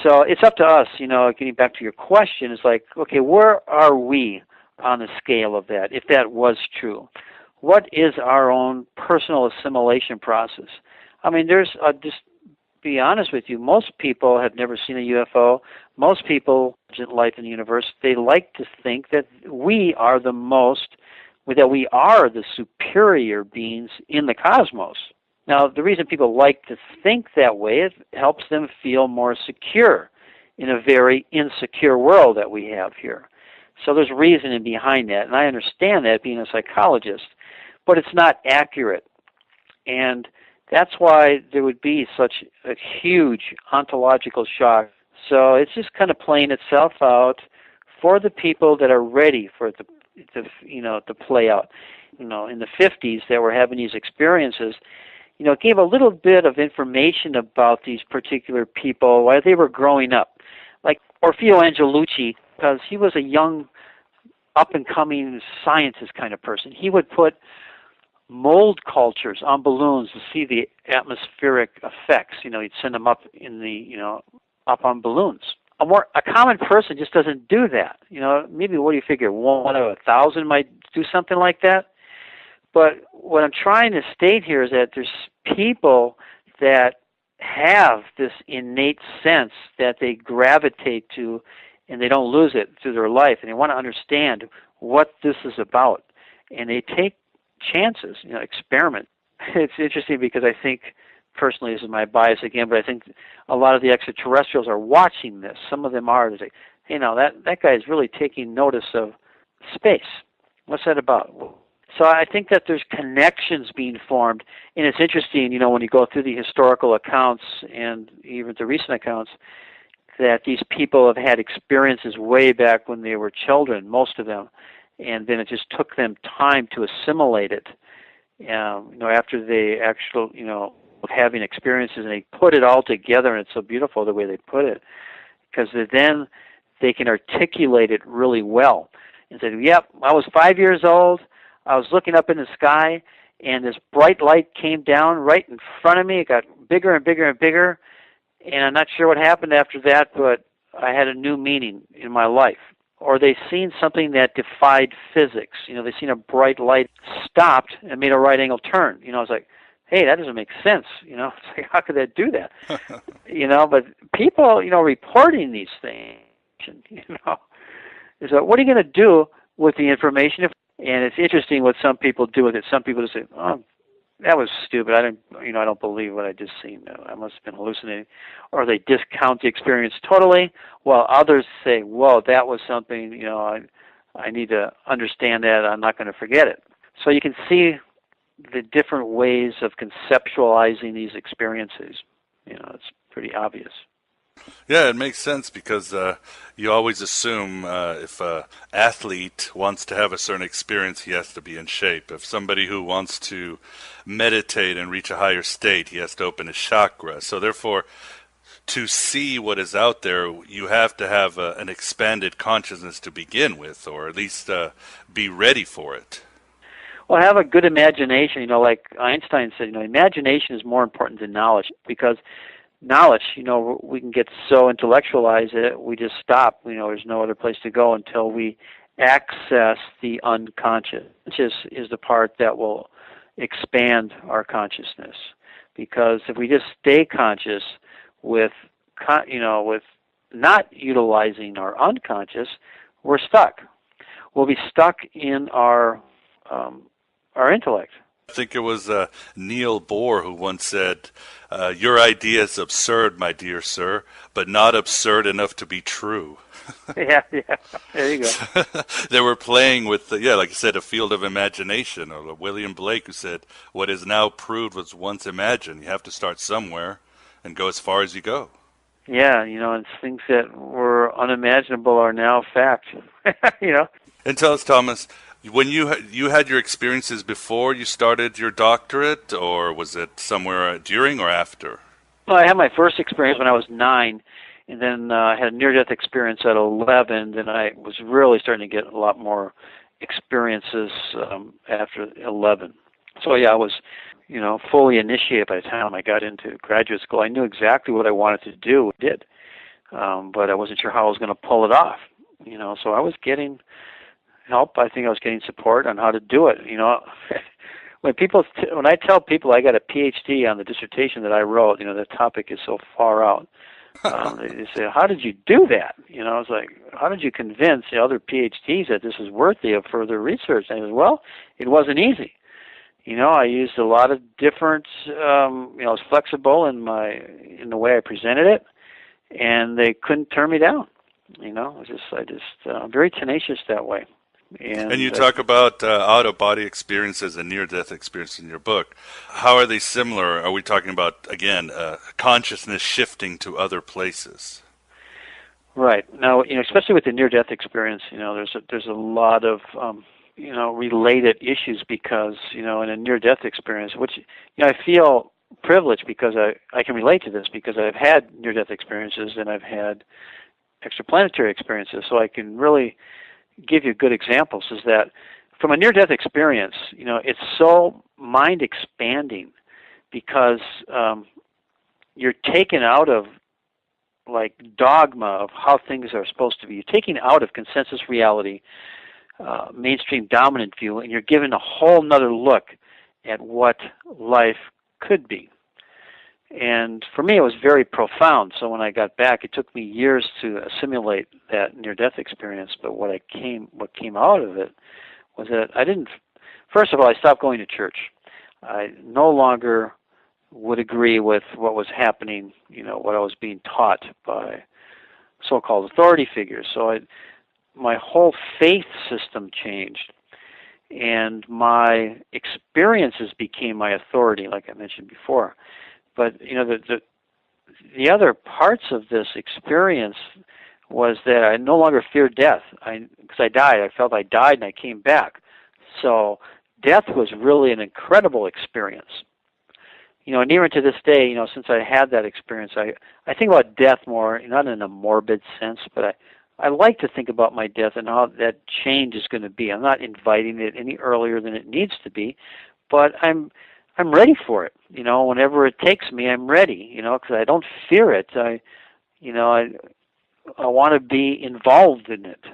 So it's up to us, getting back to your question, is like, okay, where are we on the scale of that, if that was true? What is our own personal assimilation process? Just be honest with you, most people have never seen a UFO. Most people, life in the universe, they like to think that we are the superior beings in the cosmos. Now, the reason people like to think that way, it helps them feel more secure in a very insecure world that we have here. So there's reasoning behind that, and I understand that being a psychologist, but it's not accurate. And that's why there would be such a huge ontological shock. So it's just kind of playing itself out for the people that are ready for it to play out. In the 50s that were having these experiences, it gave a little bit of information about these particular people while they were growing up. Like Orfeo Angelucci, because he was a young, up-and-coming scientist kind of person. He would put mold cultures on balloons to see the atmospheric effects. He'd send them up up on balloons. A common person just doesn't do that. Maybe what do you figure? 1 out of 1,000 might do something like that. But what I'm trying to state here is that there's people that have this innate sense that they gravitate to, and they don't lose it through their life, and they want to understand what this is about, and they take chances, experiment. It's interesting because I think, personally, this is my bias again, but I think a lot of the extraterrestrials are watching this. Some of them are. They say, hey, now that guy is really taking notice of space. What's that about? So I think that there's connections being formed, and it's interesting, when you go through the historical accounts and even the recent accounts, that these people have had experiences way back when they were children, most of them, and then it just took them time to assimilate it. After they actually, having experiences, and they put it all together, and it's so beautiful the way they put it, because then they can articulate it really well and say, yep, I was 5 years old, I was looking up in the sky, and this bright light came down right in front of me. It got bigger and bigger and bigger, and I'm not sure what happened after that, but I had a new meaning in my life. Or they seen something that defied physics. They seen a bright light stopped and made a right angle turn. It's like, hey, that doesn't make sense. It's like, how could that do that? But people, reporting these things, is what are you going to do with the information? And it's interesting what some people do with it. Some people just say, oh, that was stupid. I don't believe what I just seen. I must have been hallucinating. Or they discount the experience totally, while others say, whoa, that was something, I need to understand that. I'm not going to forget it. So you can see the different ways of conceptualizing these experiences. It's pretty obvious. Yeah, it makes sense because you always assume if an athlete wants to have a certain experience, he has to be in shape. If somebody who wants to meditate and reach a higher state, he has to open his chakra. So therefore, to see what is out there, you have to have an expanded consciousness to begin with, or at least be ready for it. Well, have a good imagination. Like Einstein said, imagination is more important than knowledge, because knowledge, we can get so intellectualized that we just stop. There's no other place to go until we access the unconscious, which is the part that will expand our consciousness. Because if we just stay conscious with not utilizing our unconscious, we're stuck. We'll be stuck in our intellect. I think it was Neil Bohr who once said, "Your idea is absurd, my dear sir, but not absurd enough to be true." Yeah, there you go. They were playing with, like you said, a field of imagination. Or William Blake, who said, "What is now proved was once imagined." You have to start somewhere and go as far as you go. Yeah, and things that were unimaginable are now fact. And tell us, Thomas, when you had your experiences before you started your doctorate, or was it somewhere during or after? Well, I had my first experience when I was 9, and then I had a near-death experience at 11. Then I was really starting to get a lot more experiences after 11. So yeah, I was, fully initiated by the time I got into graduate school. I knew exactly what I wanted to do, but I wasn't sure how I was going to pull it off. So I was getting help. I think I was getting support on how to do it. When I tell people I got a PhD on the dissertation that I wrote, the topic is so far out. They say, "How did you do that?" I was like, "How did you convince the other PhDs that this is worthy of further research?" And I said, "Well, it wasn't easy. I used a lot of different. I was flexible in the way I presented it, and they couldn't turn me down. I'm very tenacious that way." And you talk about out-of-body experiences and near-death experiences in your book. How are they similar? Are we talking about, again, consciousness shifting to other places? Right. Now, especially with the near-death experience, there's a lot of, related issues because, in a near-death experience, which, I feel privileged because I can relate to this because I've had near-death experiences and I've had extra-planetary experiences, so I can really give you good examples. Is that from a near-death experience, it's so mind-expanding because you're taken out of dogma of how things are supposed to be. You're taken out of consensus reality, mainstream dominant view, and you're given a whole nother look at what life could be. And for me, it was very profound. So when I got back, it took me years to assimilate that near-death experience. But what came out of it was that first of all, I stopped going to church. I no longer would agree with what was happening, what I was being taught by so-called authority figures. So my whole faith system changed. And my experiences became my authority, like I mentioned before. But, the other parts of this experience was that I no longer feared death. Because I died. I felt I died and I came back. So death was really an incredible experience. And even to this day, since I had that experience, I think about death more, not in a morbid sense, but I like to think about my death and how that change is going to be. I'm not inviting it any earlier than it needs to be, but I'm ready for it. Whenever it takes me, I'm ready. Because I don't fear it. I want to be involved in it.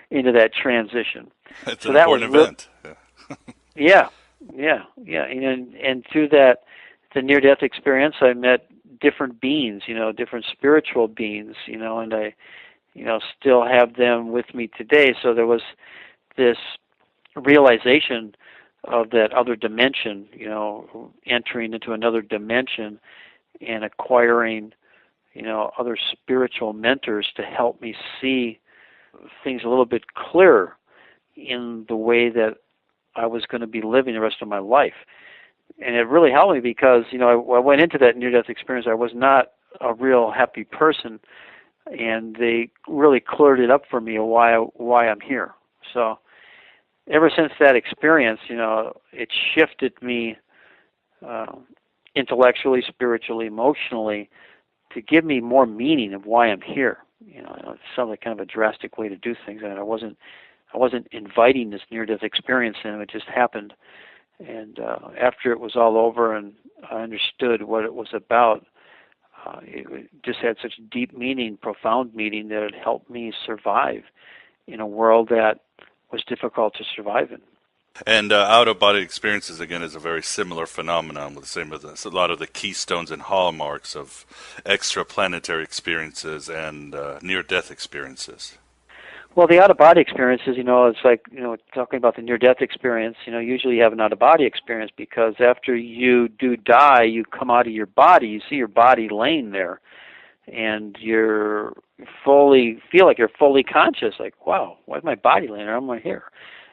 Into that transition. It's an important event. Yeah. And through the near-death experience, I met different beings. Different spiritual beings. And I, still have them with me today. So there was this realization of that other dimension, entering into another dimension and acquiring, other spiritual mentors to help me see things a little bit clearer in the way that I was going to be living the rest of my life. And it really helped me because, I went into that near-death experience. I was not a real happy person, and they really cleared it up for me why I'm here. So ever since that experience, it shifted me intellectually, spiritually, emotionally give me more meaning of why I'm here. You know, it sounds like kind of a drastic way to do things, and I wasn't inviting this near-death experience in. It just happened. And after it was all over and I understood what it was about, it just had such deep meaning, profound meaning, that it helped me survive in a world that was difficult to survive in. And out-of-body experiences, again, is a very similar phenomenon with the same with a lot of the keystones and hallmarks of extra-planetary experiences and near-death experiences. Well, the out-of-body experiences, it's like, talking about the near-death experience, usually you have an out-of-body experience because after you do die, you come out of your body, you see your body laying there, and feel like you're fully conscious, like, wow, why is my body laying there? I'm right here.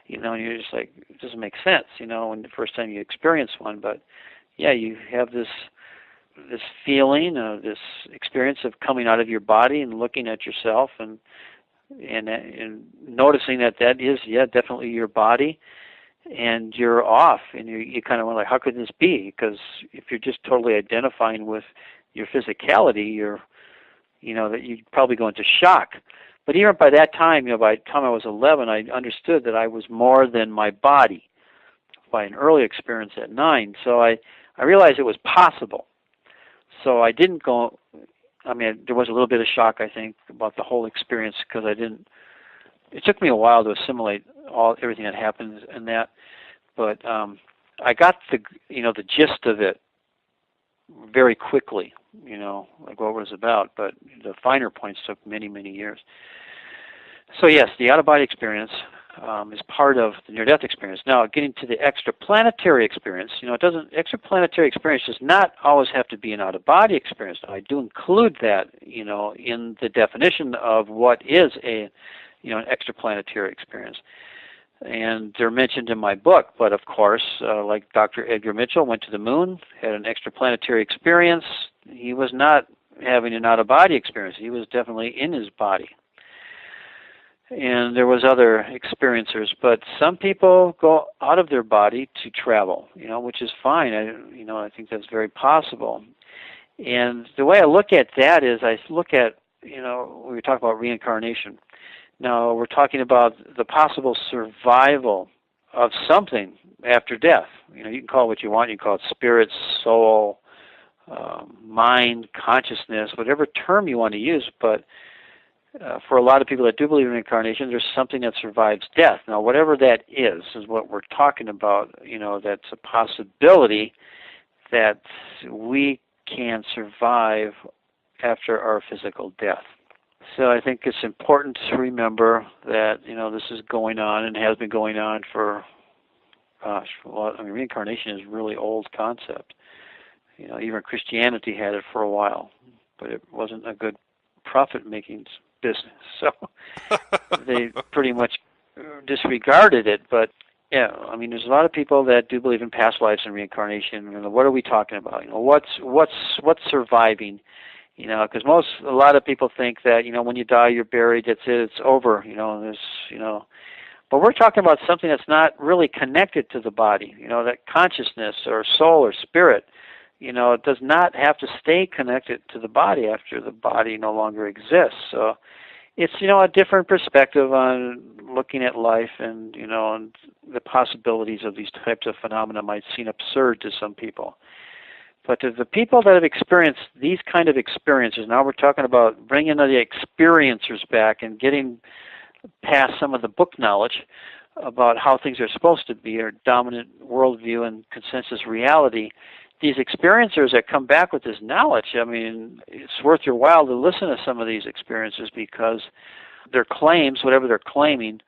And you're just like, it doesn't make sense, when the first time you experience one. But, yeah, you have this feeling, this experience of coming out of your body and looking at yourself and noticing that is, definitely your body, and you're off, and you kind of wonder, like, how could this be? Because if you're just totally identifying with your physicality, that you'd probably go into shock. But even by that time, by the time I was 11, I understood that I was more than my body by an early experience at 9. So I realized it was possible. So I didn't go. There was a little bit of shock, I think, about the whole experience because it took me a while to assimilate everything that happened and that, but I got the gist of it very quickly, like what it was about, but the finer points took many, many years. So yes, the out-of-body experience is part of the near-death experience. Now, getting to the extra-planetary experience, extra-planetary experience does not always have to be an out-of-body experience. Now, I do include that, in the definition of what is an extra-planetary experience. And they're mentioned in my book, but of course, like Dr. Edgar Mitchell went to the moon, had an extra-planetary experience. He was not having an out-of-body experience. He was definitely in his body. And there was other experiencers, but some people go out of their body to travel, which is fine. I think that's very possible. And the way I look at that is I look at, when we talk about reincarnation. Now, we're talking about the possible survival of something after death. You can call it what you want. You can call it spirit, soul, mind, consciousness, whatever term you want to use, but for a lot of people that do believe in reincarnation, there's something that survives death. Now, whatever that is what we're talking about. That's a possibility that we can survive after our physical death. So I think it's important to remember that, this is going on and has been going on for, reincarnation is a really old concept. Even Christianity had it for a while, but it wasn't a good profit-making business, so they pretty much disregarded it. But yeah, there's a lot of people that do believe in past lives and reincarnation. What are we talking about? What's surviving? Because a lot of people think that when you die, you're buried. That's it. It's over. But we're talking about something that's not really connected to the body. That consciousness or soul or spirit. It does not have to stay connected to the body after the body no longer exists. So it's, a different perspective on looking at life and, and the possibilities of these types of phenomena might seem absurd to some people. But to the people that have experienced these kind of experiences, now we're talking about bringing the experiencers back and getting past some of the book knowledge about how things are supposed to be, or dominant worldview and consensus reality. These experiencers that come back with this knowledge, it's worth your while to listen to some of these experiences because their claims, whatever they're claiming,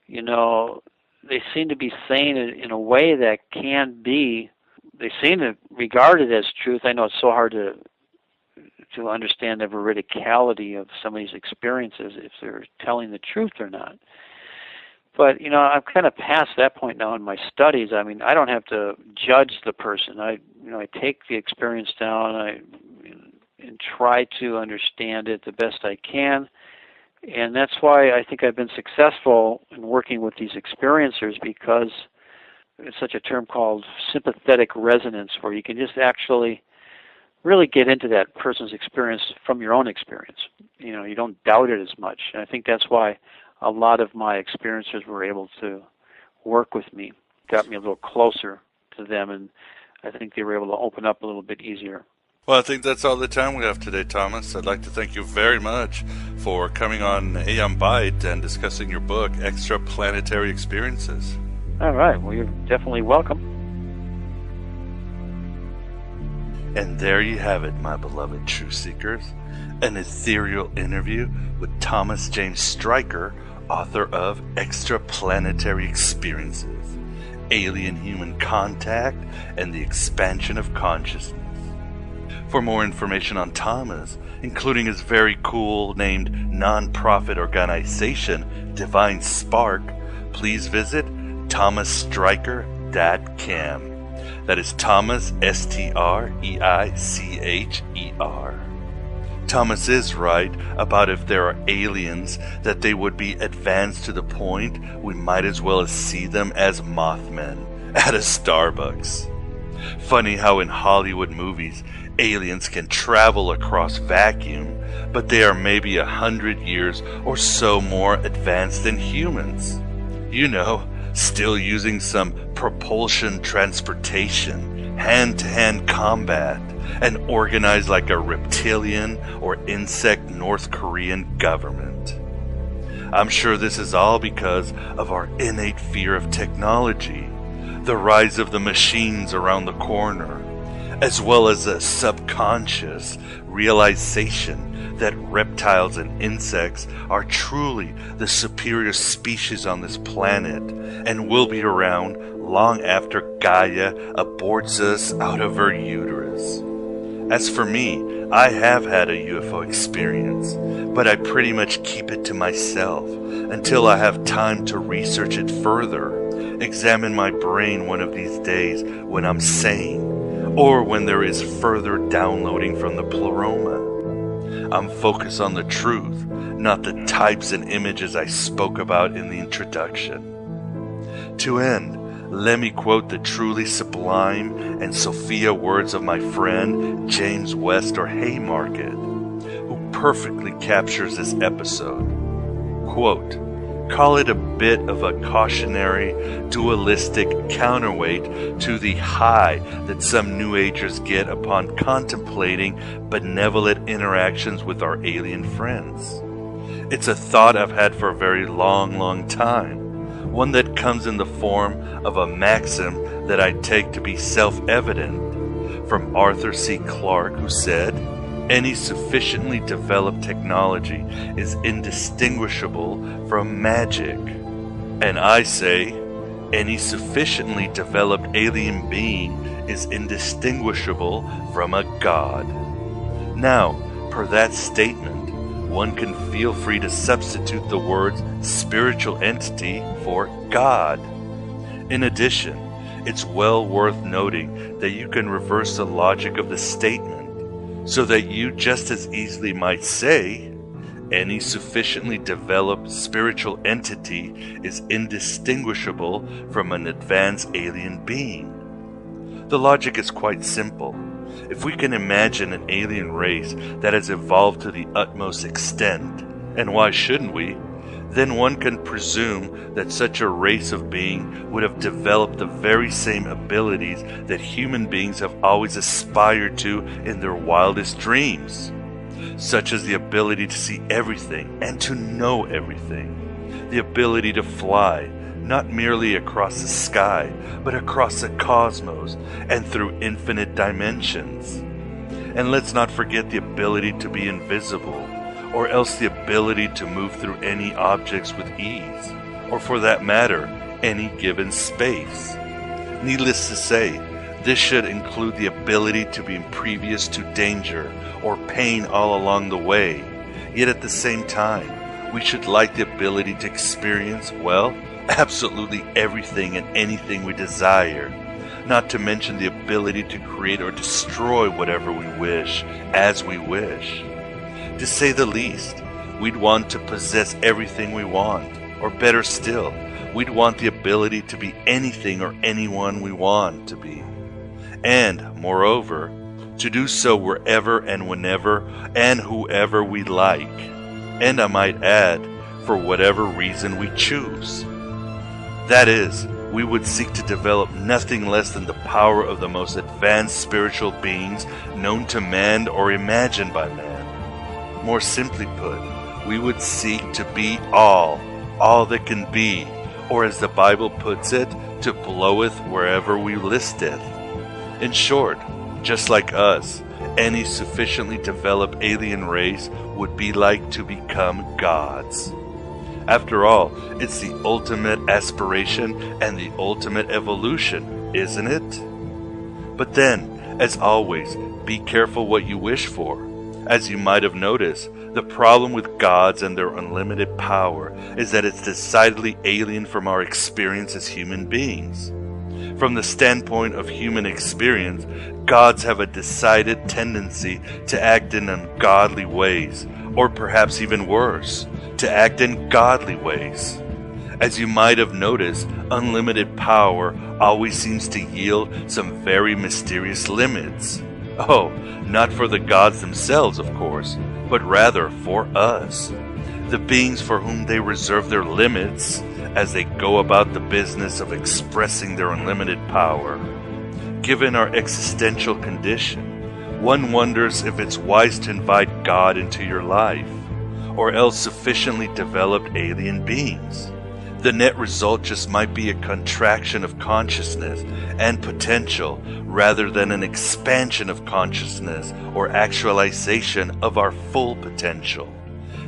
they seem to be saying it in a way that can be, they seem to regard it as truth. I know it's so hard to understand the veridicality of some of these experiences, if they're telling the truth or not. But, I'm kind of past that point now in my studies. I don't have to judge the person. I take the experience down and try to understand it the best I can. And that's why I think I've been successful in working with these experiencers, because it's such a term called sympathetic resonance, where you can just actually really get into that person's experience from your own experience. You don't doubt it as much. And I think that's why a lot of my experiencers were able to work with me, got me a little closer to them, and I think they were able to open up a little bit easier. Well, I think that's all the time we have today, Thomas. I'd like to thank you very much for coming on Aeon Byte and discussing your book, Extra-Planetary Experiences. All right. Well, you're definitely welcome. And there you have it, my beloved truth seekers. An ethereal interview with Thomas James Streicher, author of Extra-Planetary Experiences, Alien-Human Contact, and the Expansion of Consciousness. For more information on Thomas, including his very cool named non-profit organization, Divine Spark, please visit thomasstreicher.com. That is Thomas, S-T-R-E-I-C-H-E-R. Thomas is right about if there are aliens, that they would be advanced to the point we might as well see them as Mothmen at a Starbucks. Funny how in Hollywood movies, aliens can travel across vacuum, but they are maybe 100 years or so more advanced than humans. Still using some propulsion transportation, hand-to-hand combat, and organized like a reptilian or insect North Korean government. I'm sure this is all because of our innate fear of technology, the rise of the machines around the corner, as well as a subconscious realization that reptiles and insects are truly the superior species on this planet and will be around long after Gaia aborts us out of her uterus. As for me, I have had a UFO experience, but I pretty much keep it to myself until I have time to research it further, examine my brain one of these days when I'm sane, or when there is further downloading from the pleroma. I'm focused on the truth, not the types and images I spoke about in the introduction. To end, let me quote the truly sublime and Sophia words of my friend James West or Haymarket, who perfectly captures this episode. Quote, "Call it a bit of a cautionary, dualistic counterweight to the high that some New Agers get upon contemplating benevolent interactions with our alien friends. It's a thought I've had for a very long time, one that comes in the form of a maxim that I take to be self-evident, from Arthur C. Clarke, who said, 'Any sufficiently developed technology is indistinguishable from magic.' And I say, any sufficiently developed alien being is indistinguishable from a god. Now, per that statement, one can feel free to substitute the words spiritual entity for God. In addition, it's well worth noting that you can reverse the logic of the statement, so that you just as easily might say, any sufficiently developed spiritual entity is indistinguishable from an advanced alien being. The logic is quite simple. If we can imagine an alien race that has evolved to the utmost extent, and why shouldn't we, then one can presume that such a race of being would have developed the very same abilities that human beings have always aspired to in their wildest dreams, such as the ability to see everything and to know everything, the ability to fly, not merely across the sky, but across the cosmos and through infinite dimensions. And let's not forget the ability to be invisible, or else the ability to move through any objects with ease, or for that matter, any given space. Needless to say, this should include the ability to be impervious to danger or pain all along the way, yet at the same time, we should like the ability to experience, well, absolutely everything and anything we desire, not to mention the ability to create or destroy whatever we wish, as we wish. To say the least, we'd want to possess everything we want, or better still, we'd want the ability to be anything or anyone we want to be. And, moreover, to do so wherever and whenever and whoever we like, and I might add, for whatever reason we choose. That is, we would seek to develop nothing less than the power of the most advanced spiritual beings known to man or imagined by man. More simply put, we would seek to be all that can be, or as the Bible puts it, to bloweth wherever we listeth. In short, just like us, any sufficiently developed alien race would be like to become gods. After all, it's the ultimate aspiration and the ultimate evolution, isn't it? But then, as always, be careful what you wish for. As you might have noticed, the problem with gods and their unlimited power is that it's decidedly alien from our experience as human beings. From the standpoint of human experience, gods have a decided tendency to act in ungodly ways, or perhaps even worse, to act in godly ways. As you might have noticed, unlimited power always seems to yield some very mysterious limits. Oh, not for the gods themselves, of course, but rather for us, the beings for whom they reserve their limits as they go about the business of expressing their unlimited power. Given our existential condition, one wonders if it's wise to invite God into your life, or else sufficiently developed alien beings. The net result just might be a contraction of consciousness and potential rather than an expansion of consciousness or actualization of our full potential.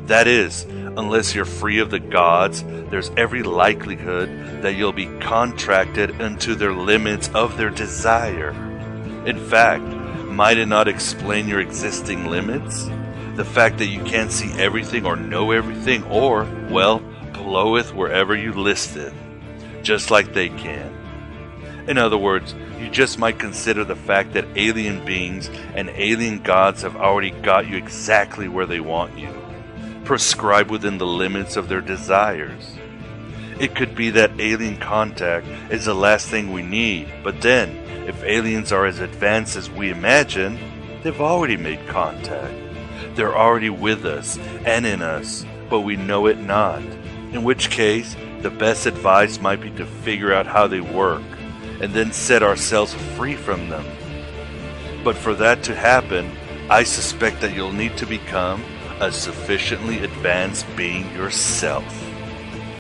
That is, unless you're free of the gods, there's every likelihood that you'll be contracted into their limits of their desire. In fact, might it not explain your existing limits? The fact that you can't see everything or know everything or, well, bloweth wherever you listeth, just like they can. In other words, you just might consider the fact that alien beings and alien gods have already got you exactly where they want you, prescribed within the limits of their desires. It could be that alien contact is the last thing we need, but then, if aliens are as advanced as we imagine, they've already made contact. They're already with us and in us, but we know it not. In which case, the best advice might be to figure out how they work, and then set ourselves free from them. But for that to happen, I suspect that you'll need to become a sufficiently advanced being yourself.